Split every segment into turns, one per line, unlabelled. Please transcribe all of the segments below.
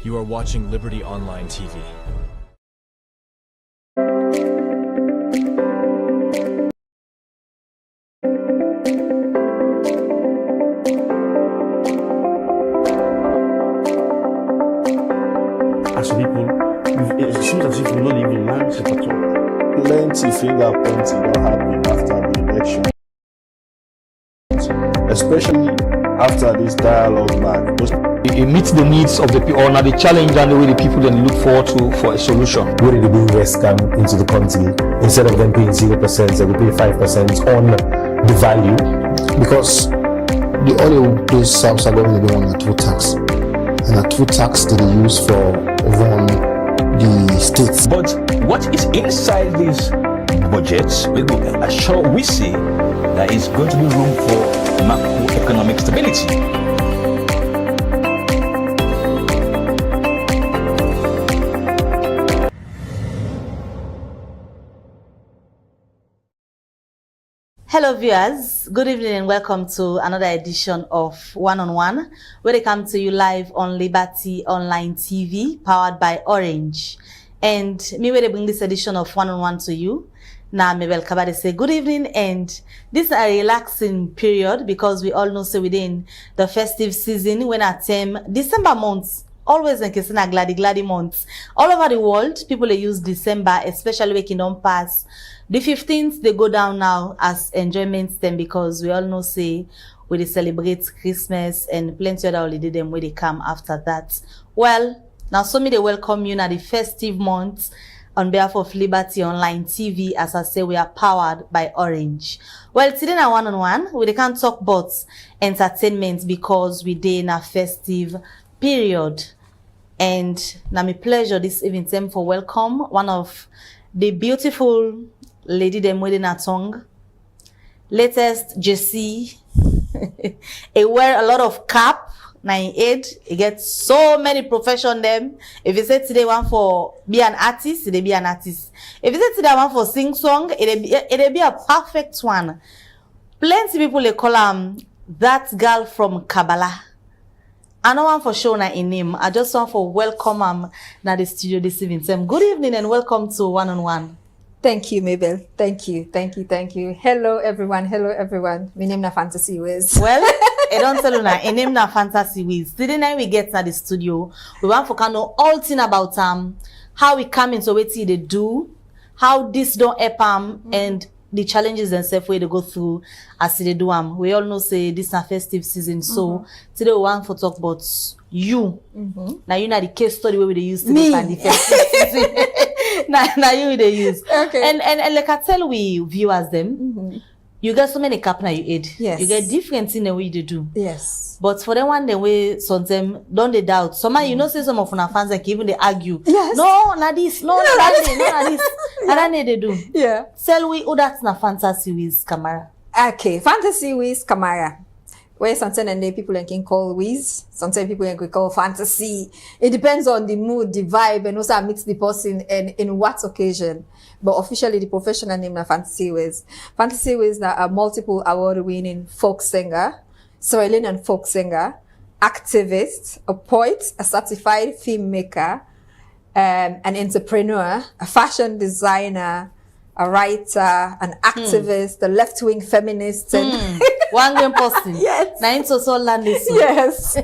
You are watching Liberty Online TV.
As people, it seems as if we don't even learn it at all.
Plenty finger pointing don't happen after the election, especially after this dialogue mark.
It meets the needs of the people, or not the challenge and the way the people then look forward to for a solution.
Where did the invest come into the country? Instead of them paying 0%, they will pay 5% on the value.
Because the oil those South are going to be on a two tax. And a two tax that they use for run the states.
But what is inside these budgets, we see there is going to be room for macroeconomic stability.
Hello viewers, good evening and welcome to another edition of Wan On Wan, where they come to you live on Liberty Online TV, powered by Orange. And me where they bring this edition of Wan On Wan to you. Now me welcome to say good evening, and this is a relaxing period because we all know so within the festive season when at December months. Always in case glady months. All over the world, people use December, especially waking on pass. The 15th, they go down now as enjoyment then because we all know say we celebrate Christmas and plenty other holiday them where they come after that. Well, now so me they welcome you now the festive months on behalf of Liberty Online TV. As I say, we are powered by Orange. Well, today na Wan On Wan, we can't talk about entertainment because we dey in a festive period. And now my pleasure this evening time for welcome one of the beautiful lady them wedding a tongue. Latest Jessie. He wear a lot of cap, 98. He get so many profession them. If you say today one for be an artist, they be an artist. If you say today one for sing song, it be a perfect one. Plenty people they call that girl from Kabbalah. I don't want for show na in name. I just want for welcome na the studio this evening. So, good evening and welcome to Wan On Wan.
Thank you, Mabel. Thank you. Hello, everyone. My name na Fantasy Wiz.
Well, I don't tell you na. My name na Fantasy Wiz. Today night we get to the studio. We want for know all thing about how we come into what they do, how this don't help and the challenges themselves where they go through as they do We all know say this is a festive season, so today we want to talk about you. Now you know the case study where we use to the festive season. now you they use.
Okay.
And like I tell we viewers them, you get so many cap now you aid.
Yes.
You get different in the way they do.
Yes.
But for the one the way sometimes don't they doubt. Some you know say some of our fans like even they argue.
Yes.
No, not this, no, not this. And then they do.
Yeah.
Tell we who that's na Fantasy Wiz Kamara.
Okay, Fantasy Wiz Kamara. Where sometimes and people can call Wiz, sometimes people can call Fantasy. It depends on the mood, the vibe, and also I meet the person and in what occasion. But officially, the professional name is Fantasy Wiz. Fantasy Wiz is a multiple award-winning folk singer, Leonean folk singer, activist, a poet, a certified filmmaker, an entrepreneur, a fashion designer, a writer, an activist, a left-wing feminist, and
one game person.
Yes.
Now into so land this.
Yes.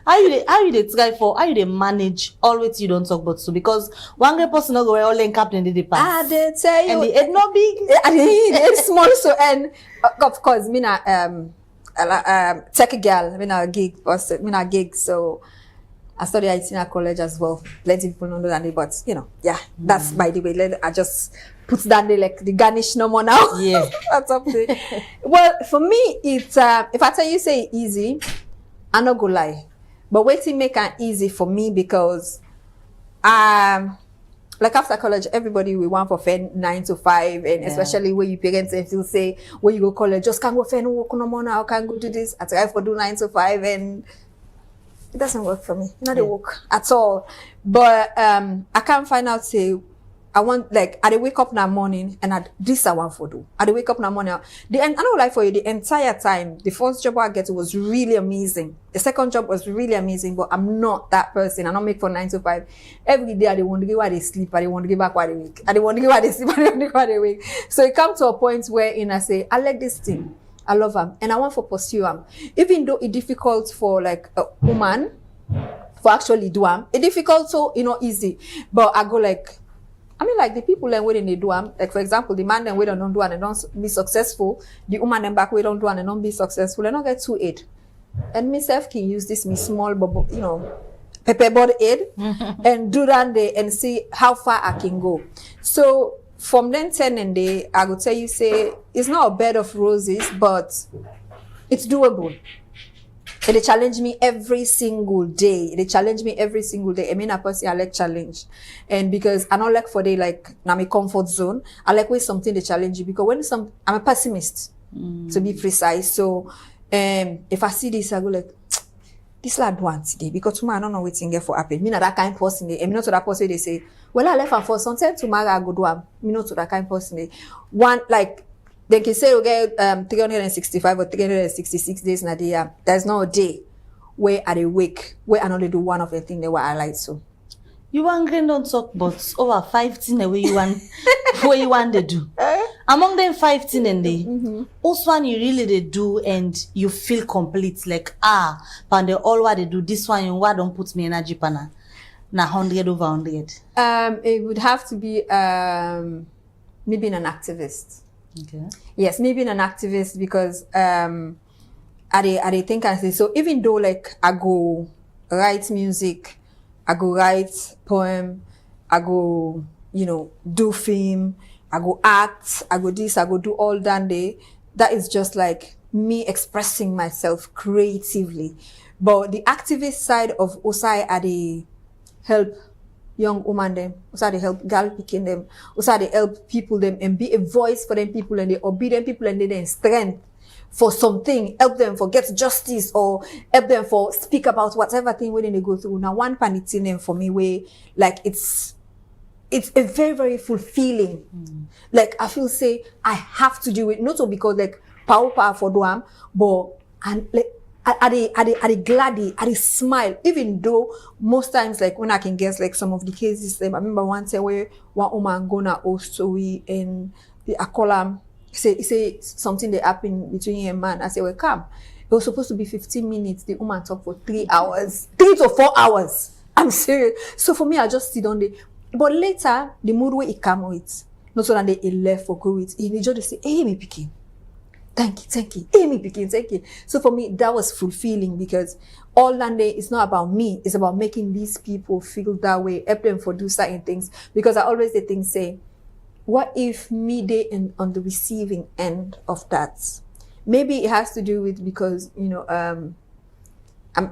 How you they try for how you they manage always you don't talk about so because one great person not go all in captain the pass.
I did tell you.
And the head not big.
And it's small so and of course me na tech girl, me na gig so I studied IT in college as well. Plenty of people don't know that, but you know, yeah, that's by the way. I just put that like the garnish no more now.
Yeah,
that's up there. Well, for me, it's if I tell you say easy, I'm not gonna lie, but waiting make it easy for me because like after college, everybody we want for 9 to 5, and especially when you parents and still say when you go college, just can't go for work no more now, can't go do this. I try for do 9 to 5 and it doesn't work for me. Not a work at all. But I can't find out say I want, like, I wake up in the morning and this I want for do. I wake up in the morning. I don't like for you the entire time. The first job I get was really amazing. The second job was really amazing, but I'm not that person. I don't make for 9 to 5. Every day I want to give while they sleep. I want to give back while they wake. I want to give while they sleep. I want to give while they wake. So it comes to a point where I say, I like this thing. I love them. And I want to pursue them. Even though it's difficult for like a woman for actually do them. It's difficult, so easy. But I go like, like the people then waiting they do them. Like for example, the man then wait don't do and don't be successful. The woman then back wait don't do and don't be successful. And don't get too aid. And myself can use this small bubble, pepperboard aid and do that day and see how far I can go. So from then 10 and day, I would tell you say it's not a bed of roses, but it's doable. And they challenge me every single day. They challenge me every single day. I mean, a person I like challenge. And because I don't like for they like na my comfort zone. I like when something they challenge you because I'm a pessimist to be precise. So if I see this, I go like, this lad want today because tomorrow I don't know what's in here for happen. Me not that kind of person. I'm not to that person they say, well, I left and for sometimes tomorrow I go do am. Me not to that kind of person. One like they can say, okay, 365 or 366 days in a day. There's no day where I wake, where I only do one of the things that I like so.
You want grand don't talk, but over 5 things where you want, where you want to do. Among them 5 things and they, also one you really they do and you feel complete, like, but they all what they do, this one you why don't put me energy pana. Na 100 over 100.
It would have to be me being an activist.
Okay.
Yes, me being an activist because I think I say so. Even though like I go write music, I go write poem, I go do film, I go act, I go this, I go do all that day. That is just like me expressing myself creatively. But the activist side of Osai are the help young woman them, also they help girl picking them, also they help people them and be a voice for them people and they obedient people and they then strength for something, help them for get justice or help them for speak about whatever thing when they go through. Now one panic in for me where like it's a very, very fulfilling. Like I feel say I have to do it, not so because like power for them, but and like I glad, I smile, even though most times, like when I can guess, like some of the cases, I remember one time where one woman gonna host story and I call him, say something that happened between a man. I say, well, come. It was supposed to be 15 minutes. The woman talked for 3 hours, 3 to 4 hours. I'm serious. So for me, I just sit on there. But later, the mood where it come with, not so that they left for go with, he just say, hey, me picking. Thank you. Amy picking, thank you. So for me, that was fulfilling because all that day is not about me. It's about making these people feel that way, help them for do certain things. Because I always say, what if me they on the receiving end of that? Maybe it has to do with because, I'm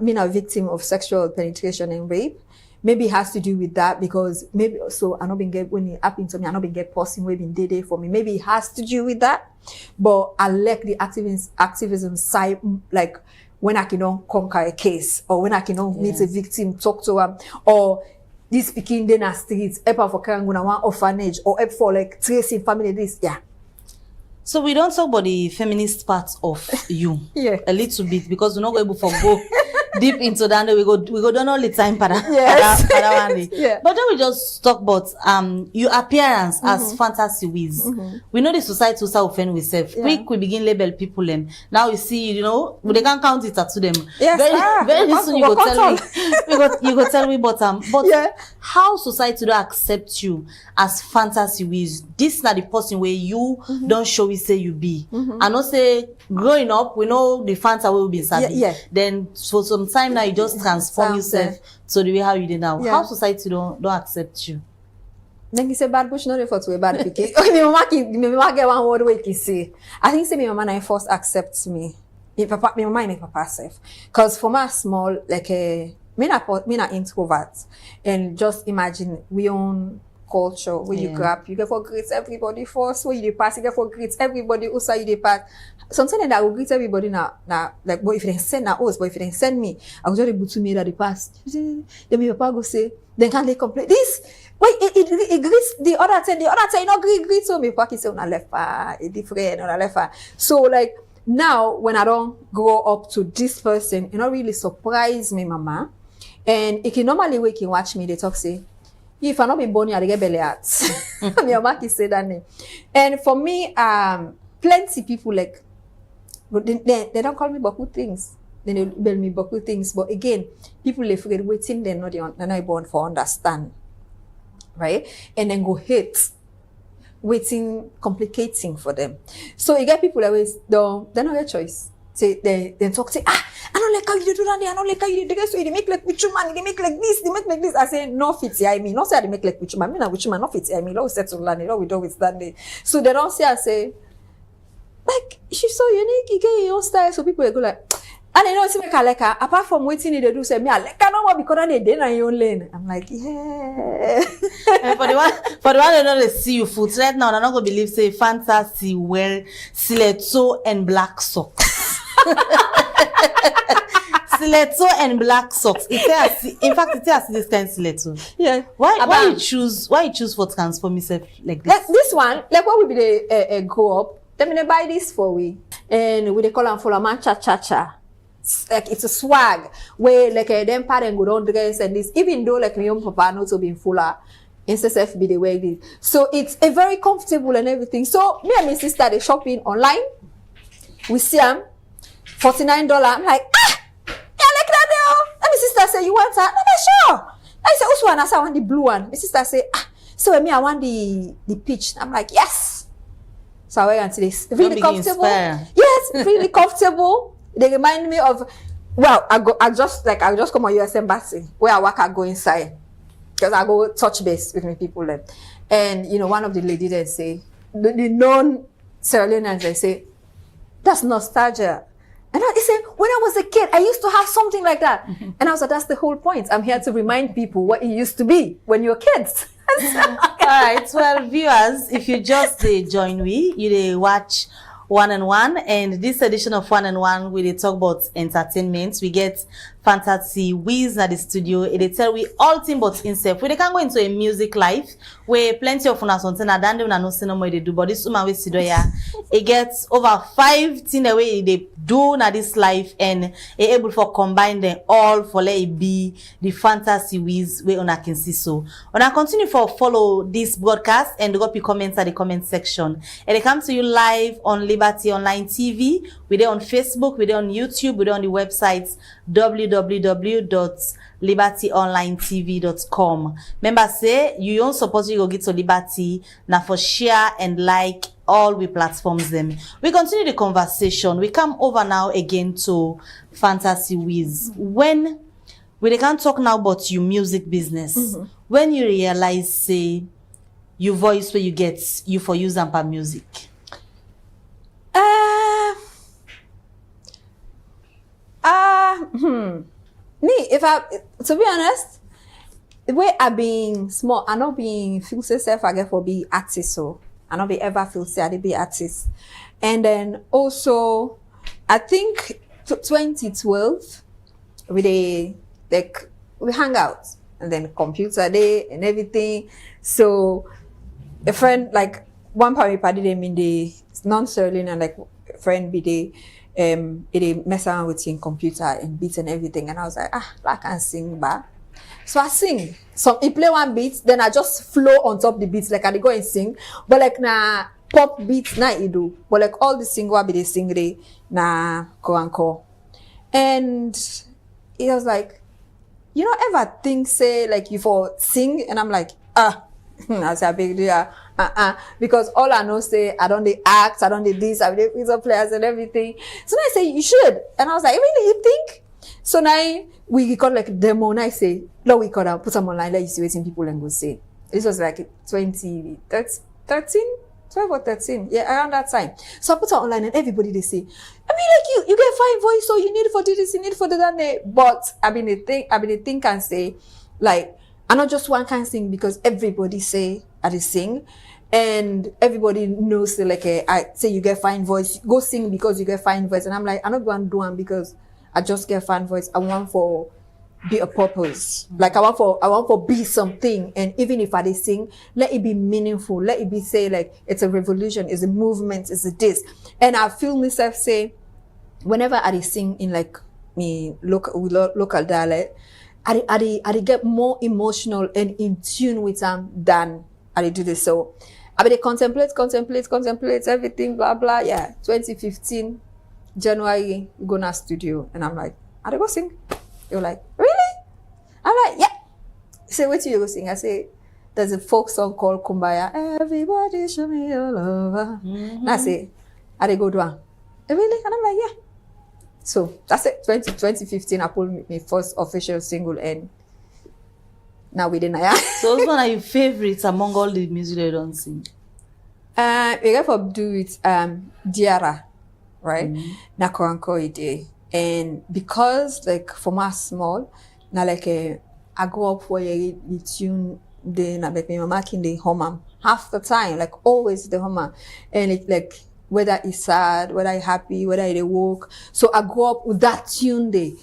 being a victim of sexual penetration and rape. Maybe it has to do with that because maybe so I not been get when it happened to me, I not been get person where been day for me. Maybe it has to do with that. But I like the activism side, like when I can conquer a case or when I can meet a victim, talk to them, or this speaking in the streets, help for carrying one orphanage or help for like tracing family this, yeah.
So we don't talk about the feminist part of you, a little bit because we're not able to go deep into that. We go done all the time,
yes.
But then we just talk about your appearance as fantasy wiz. We know the society will offend with self. Quick, we begin label people and now you see, they can't count it to them.
Yes,
very soon you go tell me. You go tell me, but how society don't accept you as fantasy wiz? This not the person where you don't show we say you be. And not say growing up, we know the fanta will be sabi. Then for some time now you just transform yourself to the way how you did now. How society don't accept you?
Then you say bad bush not for to a bad picky. Okay, my mama get one word way say. I think say my mama first accepts me. My mama and my papa self. Cause for my small like me na introvert and just imagine we own culture where you grab, you get for greet everybody first, where you dey pass, you get for greet everybody, also you dey pass. Sometimes I will greet everybody now, like, but if they send now us, but if they send me, I will just able to me that they pass. Then my papa go say, then can't they complain? This, wait, it greets the other 10, you know, greet, so my papa say, on a left, it different, on a left. So, like, now, when I don't grow up to this person, it not really surprise me, mama. And it can normally wake and watch me, they talk, say, if I not be born, I get belly out. My mama can say that name. And for me, plenty people like, they don't call me Baku things. Then they bell me Baku things. But again, people they forget waiting, they're not born for understand. Right? And then go hate. Waiting, complicating for them. So you get people that always, they don't get choice. Say, they talk, say, I don't like how you do that, I don't like how you do that, so they make like with you, man, they make like this, they make like this. I say, no fit, I mean, not say they make like with you, man, I mean, not with you, man, not fit, I mean, always settle land, we do with that. So they don't say, I say, like, she's so unique, you get your own style, so people will go like, and they know it's like her, apart from waiting, they do say, me, I like, I know what, because they did on your own lane. I'm like, yeah.
And for the one they know they see you foot right now, they're not gonna believe say fantasy wear stiletto and black socks. Stiletto and black socks. In fact, it has this kind of stiletto.
Yeah.
Why you choose for transform yourself like this?
Like this one, like what we be the grow up. Then they buy this for we, and we they call them for a man cha. Like it's a swag where like them parents go down dress and this. Even though like my own papa not to be fuller, NSSF be the way this. So it's a very comfortable and everything. So me and my sister they shopping online. We see them. $49. I'm like, yeah, like that there. And my sister say, you want that? No, sure. I say, which one? I say, I want the blue one. My sister say, so me, I want the peach. I'm like, yes. So I went into this. Really comfortable. Yes, really comfortable. They remind me of, well, I just come on US Embassy where I work, I go inside. Because I go touch base with my people there. And, you know, one of the ladies they say, the non-Sierra Leoneans, they say, that's nostalgia. And I say, when I was a kid, I used to have something like that. And I was like, that's the whole point. I'm here to remind people what it used to be when you were kids.
All right, well, viewers, if you just join me, you watch Wan On Wan, and this edition of Wan On Wan, we talk about entertainment. We get Fantasy Wiz at the studio. They tell we all thing but himself. We can go into a music life where plenty of us something and then no see no more they do. But this woman we see there, it gets over 5 things the way they do na this life and able for combine them all for let it be the Fantasy Wiz where una can see so. Una continue for follow this broadcast and drop your comments at the comment section. And they come to you live on Liberty Online TV. We're there on Facebook, we're there on YouTube, we're there on the websites www.libertyonlinetv.com. Remember say you don't suppose you go get to Liberty now for share and like all we platforms them. We continue the conversation. We come over now again to Fantasy Wiz. When we can talk now about your music business, when you realize say your voice where you get you for use and per music.
Me, to be honest, the way I being small, I not being feel self I get for be artist, so I not be ever feel say I be artist. And then also, I think 2012, we hang out and then computer day and everything. So a friend like one party them in the non-Sierra Leonean like friend be they it mess around with in computer and beats and everything, and I was like, I can't sing back. So I sing. So he play one beat, then I just flow on top the beats, like I go and sing. But like na pop beats na I do. But like all the single be they sing they na ko. And he was like, you don't ever think say like you for sing, and I'm like, I say a big deal. Because all I know say I don't act, I don't this, I do pizza players and everything. So now I say you should, and I was like, really, you think? So now we got like demo, and I say, no, we got put some online, let you see what people and go say. This was like 2013, 12 or 13, yeah, around that time. So I put it online, and everybody they say, I mean, like you get fine voice, so you need for this, you need for that. But I mean, the thing can say, like, I not just one kind of sing because everybody say I dey sing, and everybody knows say like I say you get fine voice, go sing because you get fine voice, and I'm like I not going to do one because I just get fine voice. I want for be a purpose. Like I want for be something, and even if I dey sing, let it be meaningful. Let it be say like it's a revolution, it's a movement, it's a this. And I feel myself say whenever I dey sing in like me local dialect, I get more emotional and in tune with them than I do this. So I be contemplate everything, blah blah. Yeah, 2015 January we go na studio, and I'm like, I go sing. You're like, really? I'm like, yeah. Say, what you go sing? I say, there's a folk song called Kumbaya. Everybody show me your love. And I say, I go do one. Really? And I'm like, yeah. So that's it. 2015, I pulled my first official single, and now we didn't.
So what's one of your favorites among all the music they don't sing?
We got to do with Diara, right? Nakoranko ide. And because like for my small, now like I go up where you tune the na like my mama in the home half the time, like always the home, and it like whether it's sad, whether it's happy, whether it's woke. So I go up with that tune day.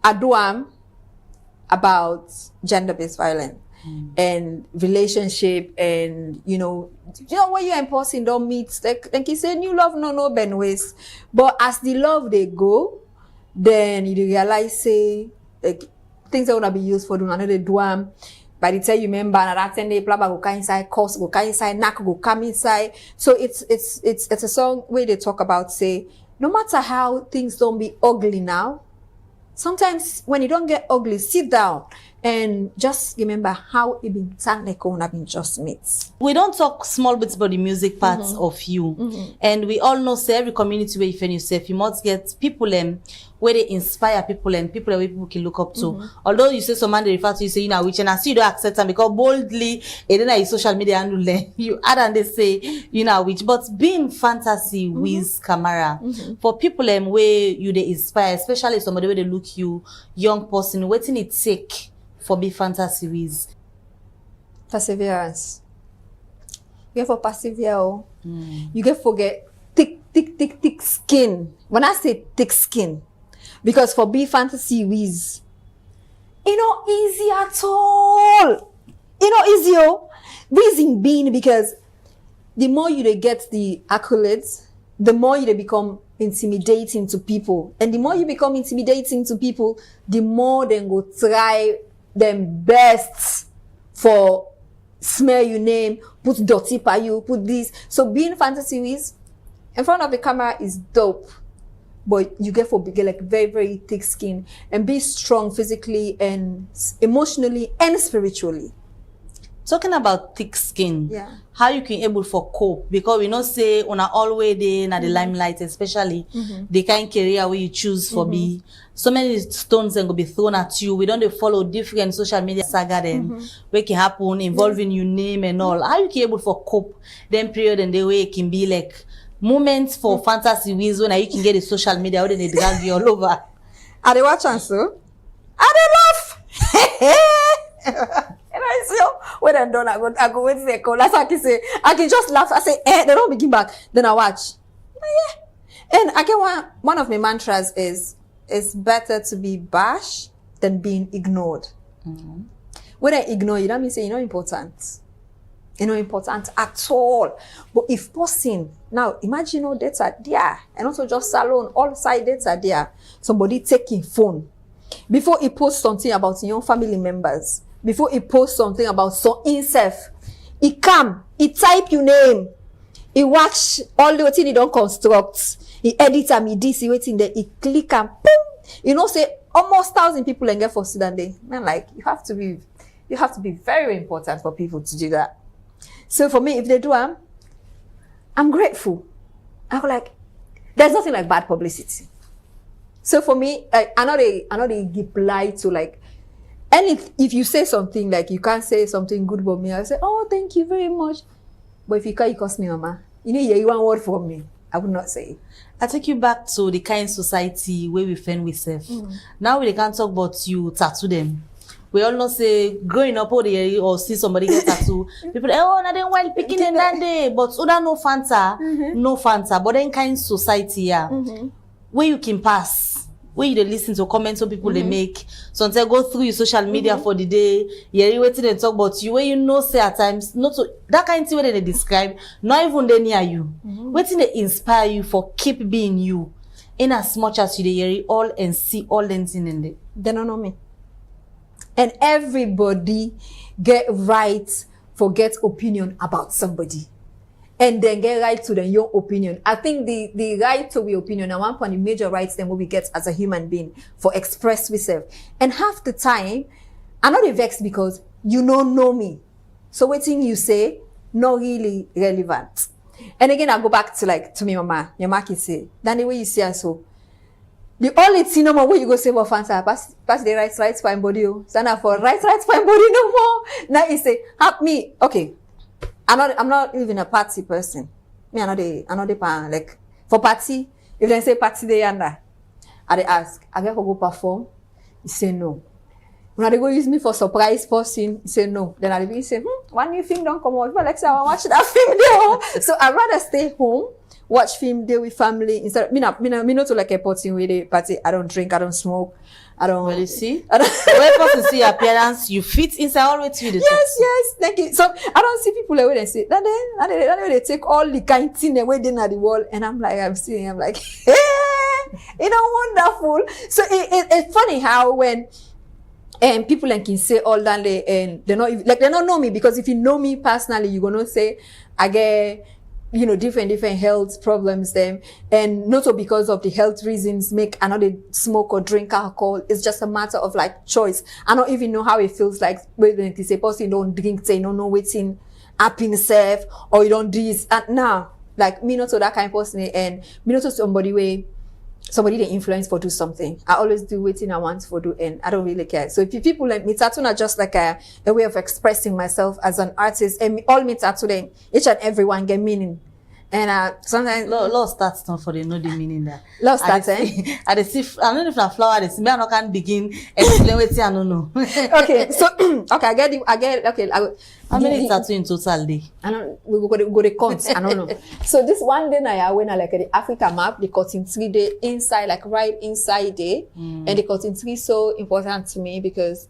Aduam about gender-based violence and relationship, and you know when you're in person don't meet like you say new love no ben ways, but as the love they go, then you realize say like things that wanna be used for doing another duam. By the time you remember that 10 day plaba go come inside, course go come inside, knack go come inside. So it's a song where they talk about say no matter how things don't be ugly now, sometimes when you don't get ugly, sit down and just remember how it been sound like have been just mates.
We don't talk small bits about the music parts of you, and we all know say every community where you find yourself, you must get people where they inspire people and people where people can look up to. Although you say someone they refer to you say you know which, and I see you don't accept them because boldly and then like social media handle you add and they say you know which, but being fantasy with camera for people where you they inspire, especially somebody where they look you young person, waiting it take for be fantasy with.
Perseverance. You get for persevere. You get for get thick skin. When I say thick skin, because for be fantasy with, it not easy at all. It not easy. Reason being because the more you they get the accolades, the more you they become intimidating to people. And the more you become intimidating to people, the more they go try them best for smear your name, put dirty by you, put this. So being fantasy with in front of the camera is dope. But you get for big, like very, very thick skin and be strong physically and emotionally and spiritually.
Talking about thick skin,
Yeah.
how you can able for cope, because we not say on a always day na the limelight, especially the kind of career where you choose for be so many stones and go be thrown at you. We don't dey follow different social media saga then where can happen involving your name and all. How you can able for cope then period and the way it can be like moments for fantasy wins when you can get the social media where they drag you all over.
Are they watching so? Are they laugh? And I say, when I'm done, I go wait a call. That's how I can say, I can just laugh. I say, they don't begin back. Then I watch. Yeah. And I get one of my mantras is, it's better to be bashed than being ignored. When I ignore you, that means you're not important. You're not important at all. But if person, now imagine all dates are there, and also just salon, all side dates are there. Somebody taking phone. Before he posts something about your family members, before he posts something about so himself, he come, he type your name, he watch all the thing he don't construct, he edit and he this, he waiting there, he click and boom, you know, say almost 1,000 people and get for Sudan day. Man, like you have to be very, very important for people to do that. So for me, if they do, I'm grateful. I'm like, there's nothing like bad publicity. So for me, I know they give lie to like. And if you say something like you can't say something good about me, I say, oh, thank you very much. But if you can't, you cost me, mama. You know, you want word from me. I would not say it.
I take you back to the kind of society where we find ourselves. Now we can't talk about you tattoo them. We all know say growing up all the or see somebody get tattoo. People oh now they while picking in that day, but other no Fanta, no Fanta. But then kind of society, yeah, where you can pass. Where you listen to comments what people they make. Sometimes go through your social media for the day. You waiting and talk about you. Where you know say at times not so that kind of thing where they describe. Not even they near you. Waiting they inspire you for keep being you. In as much as you they hear all and see all them things in there.
They don't know me. And everybody get right for get opinion about somebody. And then get right to your opinion. I think the right to your opinion are one point the major rights then what we get as a human being for express ourselves. And half the time, I'm not vexed because you don't know me. So what thing you say, not really relevant. And again, I go back to me mama. Your mama can say, then the way you say so. The only thing no more where you go say about Fanta, pass the rights fine body. Stand up for rights fine body no more. Now you say, help me. Okay. I'm not even a party person. Me, I'm not the pan. Like, for party, if they say party they under, I ask, I get to go perform? He say no. When they go use me for surprise person, he say no. Then I be say, one new film don't come out. But like say, I want to watch that film there. So I'd rather stay home, watch film there with family instead. Me not to like a party with a party. I don't drink, I don't smoke. I don't.
Well, you see, when person see appearance, you fit inside always with the
yes, thank you. So I don't see people where they say that they take all the kind thing away then at the wall, and I'm like, hey, you know, wonderful. So it's funny how when people can say all that and they don't know me, because if you know me personally, you're gonna say I get, you know, different health problems them, and not so because of the health reasons make another smoke or drink alcohol. It's just a matter of like choice. I don't even know how it feels like when they say person don't drink, say no waiting up in self, or you don't do this. And now, like me not to that kind of person, and me not to somebody they influence for do something. I always do waiting I want for do, and I don't really care. So if people like me, tattoo not just like a way of expressing myself as an artist, and all me tattoo them, each and every one get meaning. And sometimes
Law starts not for the know the meaning there.
Law starts,
I don't know if na flower. They see me. I can't begin explain what I don't know.
okay, so okay, I get it. Okay.
How many tattoo in total day?
I don't. We go the count. I don't know. So this one day now, when I like the Africa map, the cutting tree day inside, like right inside there, and the cutting tree so important to me because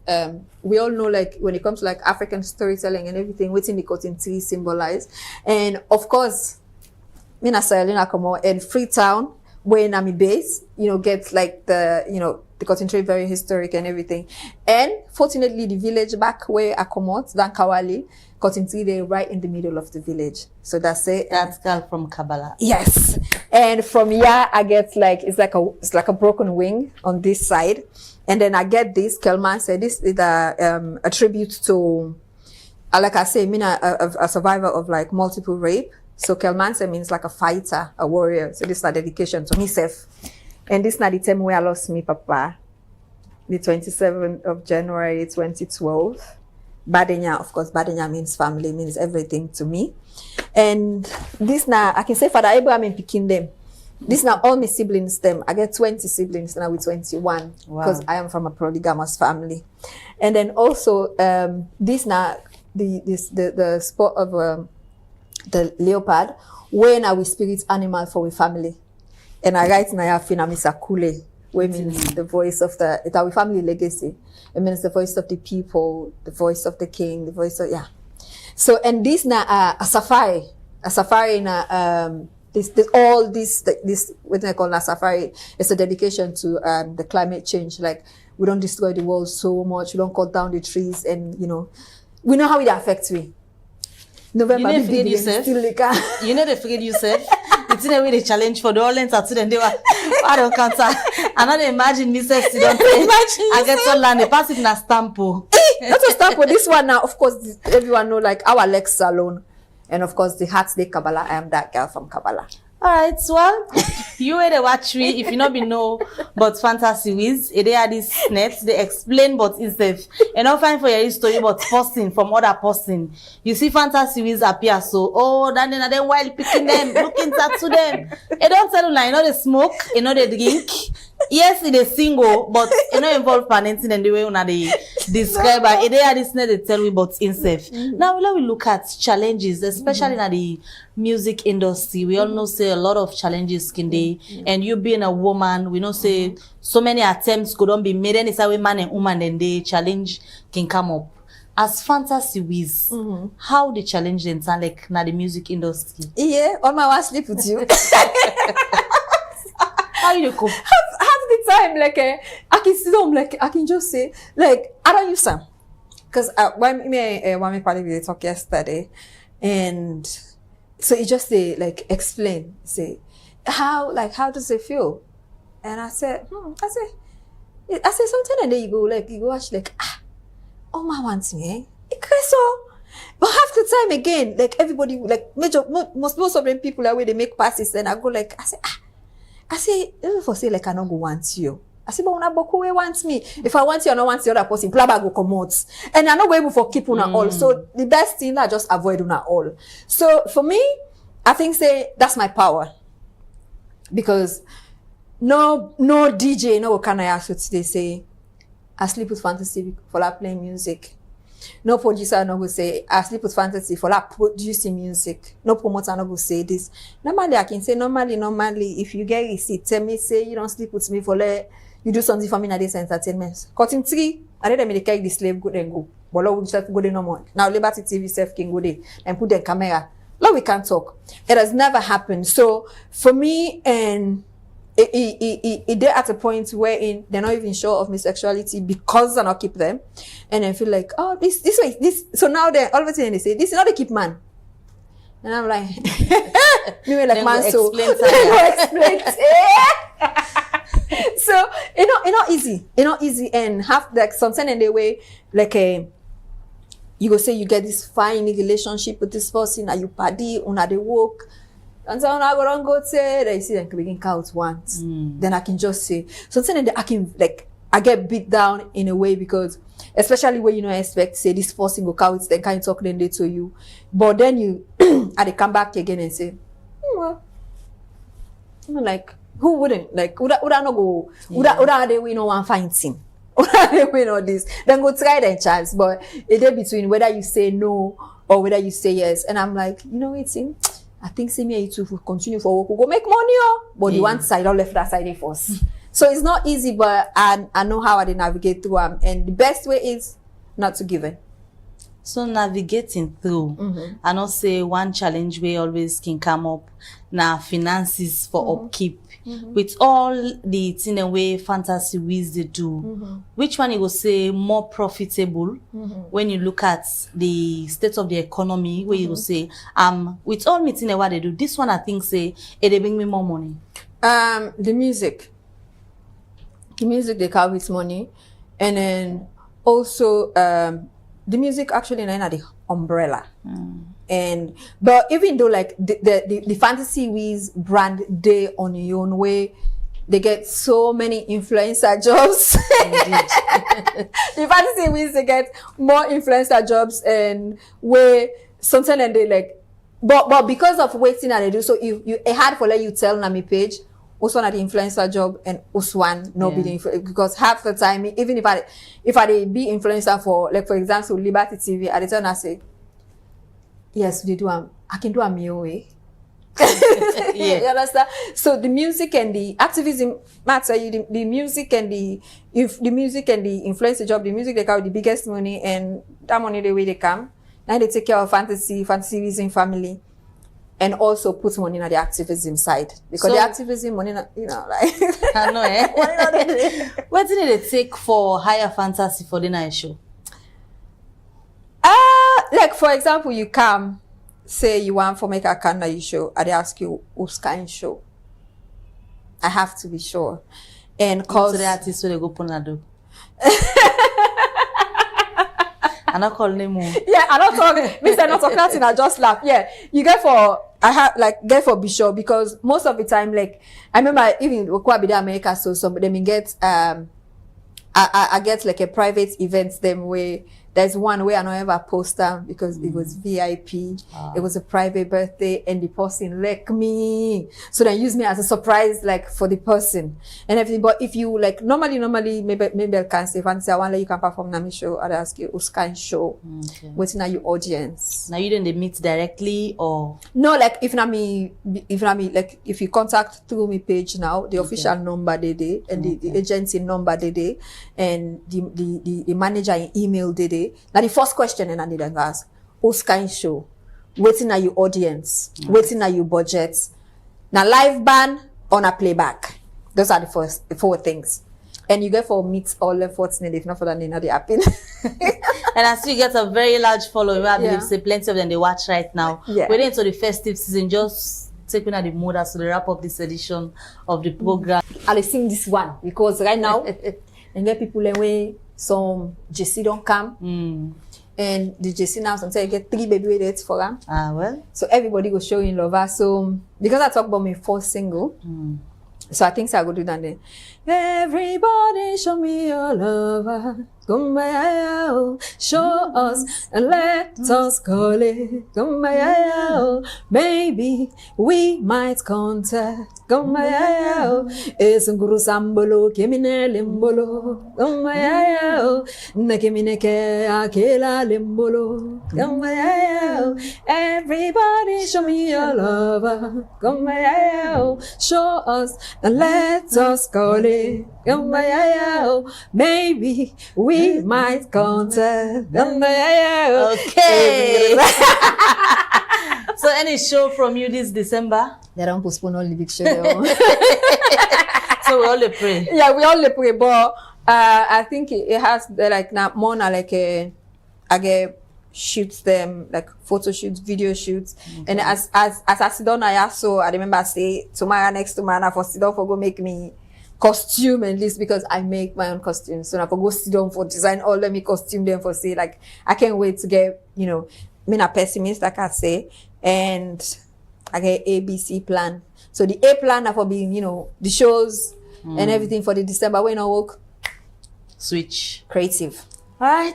we all know like when it comes to like African storytelling and everything, what's in the cutting tree symbolize, and of course. Mina Sayalina Komo and Freetown, where I'm base, gets like the cotton tree very historic and everything. And fortunately, the village back where I come out, Dan Kawali, cotton tree, they're right in the middle of the village. So that's it.
That's girl from Kabbalah.
Yes. And from here, I get like, it's like a broken wing on this side. And then I get this, Kelman said, this is a tribute to, like I say, Mina, a survivor of like multiple rape. So Kelmanse means like a fighter, a warrior. So this is a dedication to myself. And this is not the time where I lost me papa. The 27th of January 2012. Badenya, of course, Badenya means family, means everything to me. And this now, I can say Father Abraham and picking them. This now all my siblings them. I get 20 siblings now with 21. Because I am from a polygamous family. And then also this now the sport of the leopard, when I will spirit animal for a family. And I write now Finamisa Kule, which means the voice of it's our family legacy. It means the voice of the people, the voice of the king, the voice of So and this now a safari na this what I call a safari is a dedication to the climate change. Like we don't destroy the world so much, we don't cut down the trees, and we know how it affects we. November,
you know, forget yourself. You know, they forget yourself. It's in a way they challenge for the all length tattoo, and they were, I don't cancer. I don't imagine myself. Don't I get so land. They pass it in a stampo.
Not a stampo. This one now, of course, everyone know like our legs salon, and of course the hearts they Kabbalah. I am that girl from Kabbalah.
All right, well, you were the watch me. If you not be know, but fantasy wiz, they are this net. They explain, but instead, and not fine for your story, but posting from other posting. You see fantasy wiz appear so, then while picking them, looking to them. It don't tell you like, they smoke, they drink. Yes, it is single, but involve parenting and the way they describe it. They are this net they tell me, but instead. Now let we look at challenges, especially in the music industry. We all know say a lot of challenges can they, and you being a woman, we know say so many attempts couldn't be made, and it's a man and woman, and the challenge can come up. As fantasy wiz, how the challenge then sound like na the music industry?
Yeah, on my one sleep with you.
How you cope?
Half the time, like I can sit down, like I can just say, like I don't use them, because when me party we talk yesterday, and so he just say like explain, say how does it feel, and I said something, and then you go watch like oh my wants me, so. But half the time again, like everybody, like most of them people are where they make passes, and I go like I say, even for say like I don't go want you. I say, but when I boku wants me. If I want you, I don't want the other person. Plaba go come out. And I'm not going able for keep on all. So the best thing I just avoid on all. So for me, I think say that's my power. Because no DJ, no can I ask what they say. I sleep with fantasy for that playing music. No producer no go say I sleep with fantasy for that producing music. No promoter no go say this. Normally I can say normally if you get receipt, tell me say you don't sleep with me for you do something for me in this entertainment. Cutting tree, I let them they carry the slave go then go. But Lord self go there no more. Now Liberty TV self can go there and put the camera. Lord we can't talk. It has never happened. So for me and they're at a point where they're not even sure of my sexuality because I not keep them, and I feel like this way. So now they all of a sudden they say this is not a keep man, and I'm like me like man so explain. So it's not easy and have like something in the way like you go say you get this fine relationship with this person and you party una dey work. And so when I go say they see them begin count once. Then I can just say something that I can like I get beat down in a way because especially when you don't expect say this first single count then kind of talk then they to you. But then you and they come back again and say, I'm like, who wouldn't? Like, would I not go? Would I they win no one find team? Would I they win all this? Then go try their chance. But it's there between whether you say no or whether you say yes. And I'm like, you know, it's in. I think see me to continue for work. We'll go make money, but the one side or left that side first. So it's not easy, but I know how I navigate through them. And the best way is not to give in.
So navigating through, I know say one challenge we always can come up now finances for upkeep. With all the thing and way fantasy ways they do, which one you will say more profitable when you look at the state of the economy, where you will say, with all meeting and what they do, this one I think say they bring me more money.
The music they carry with money, and then also the music actually in the umbrella. And but even though like the fantasy Wiz brand day on your own way, they get so many influencer jobs. The fantasy Wiz they get more influencer jobs, and where sometimes and they like but because of waiting that they do, so you it hard for let you tell Nami page also not the influencer job and also one no be the because half the time even if I be influencer for like for example Liberty TV at the time I say yes we do I can do a my way. You understand? So the music and the activism matter you the music and the influencer job, the music they carry the biggest money, and that money the way they come now they take care of fantasy reason family. And also put money on the activism side. Because so, the activism money, you know, like...
I know, What did it take for higher fantasy for the night show?
Like, for example, you come, say you want to make a Canada show, and they ask you, who's kind show? I have to be sure. And cause...
the artists will go Ponado. I not call name.
Yeah, I not talk. Mr. Not talk nothing. I just laugh. Yeah, you get for get for Bishop because most of the time, like I remember even Okwa America, so some of them get I get like a private event them where there's one where I don't ever post them because it was VIP. It was a private birthday and the person like me. So they use me as a surprise like for the person and everything. But if you like normally maybe I can say if I say I want you can perform Nami show, I'd ask you who's kind show. What's in your audience?
Now you didn't meet directly or
no, like if you contact through my page now, the official number they did and the agency number they did and the manager in email they did. Now the first question and I didn't ask, who's kind show? Waiting at your audience, waiting at your budget. Now live band on a playback. Those are the four things. And you get for meet all the fortunate if not for that they happen.
And I see you get a very large following. I believe say plenty of them they watch right now. Waiting until the festive season, just taking out the mood as to the wrap up this edition of the program.
I'll sing this one because right now and get people away. Some JC don't come, and the JC now sometimes get 3 baby with it for them.
Well.
So everybody go show in love. So because I talk about my first single, so I think I go do that then. Everybody show me your love. Come by, show us and let us call it. Come by, maybe we might contact. Come by, it's a guru sambolo, kemine limbolo. Come by, nakemine ke akela limbolo. Come by, everybody show me your love. Come by, show us and let us call it. Maybe we might contact.
Okay. So any show from you this December?
They don't postpone all the big show.
So we all pray.
Yeah, we all pray, but I think it has like now more like I get shoots them like photo shoots, video shoots, and as I sit down, I remember I say tomorrow next tomorrow I for sit down for go make me costume at least because I make my own costumes. So now for go sit down for design all let me costume them for say like I can't wait to get me a pessimist like I say and I get ABC plan. So the A plan for being the shows and everything for the December when I work
switch
creative.
All right.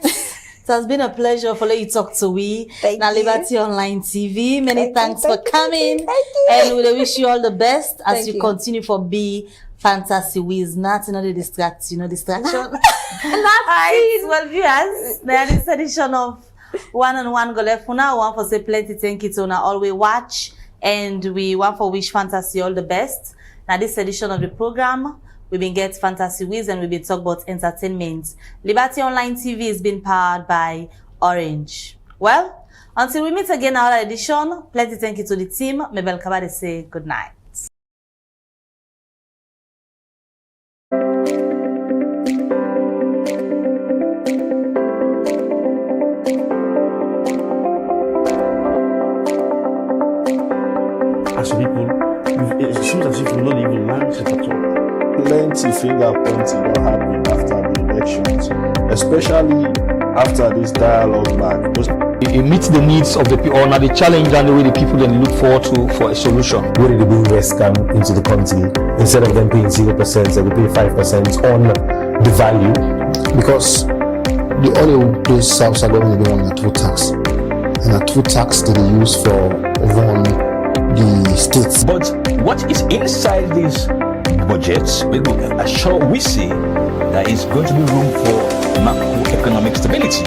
It has been a pleasure for you talk to we.
Thank
Now
you.
Liberty Online TV. Many thanks for
Thank you,
coming.
thank you.
And we wish you all the best as
Thank
you
you.
continue for be fantasy with not the distraction.
Not
Alright, well viewers, this edition of One on One Golefuna. We want for say plenty thank you to now always watch, and we want for wish fantasy all the best. Now this edition of the program, we've been get fantasy with and we've been talk about entertainment. Liberty Online TV is being powered by Orange. Well, until we meet again in our edition, plenty thank you to the team. Mabel Kabade say good night.
As for people, it seems as if we've not even managed it at all.
Plenty finger pointing don't happen after the elections, especially after this dialogue mark.
It meets the needs of the people, or the challenge and the way the people then look forward to for a solution.
Where did the bring West come into the country? Instead of them paying 0%, they will pay 5% on the value.
Because the oil place South Salon they want a tool tax, and a tool tax that they use for run the states.
But what is inside these budgets, we see there is going to be room for macroeconomic stability.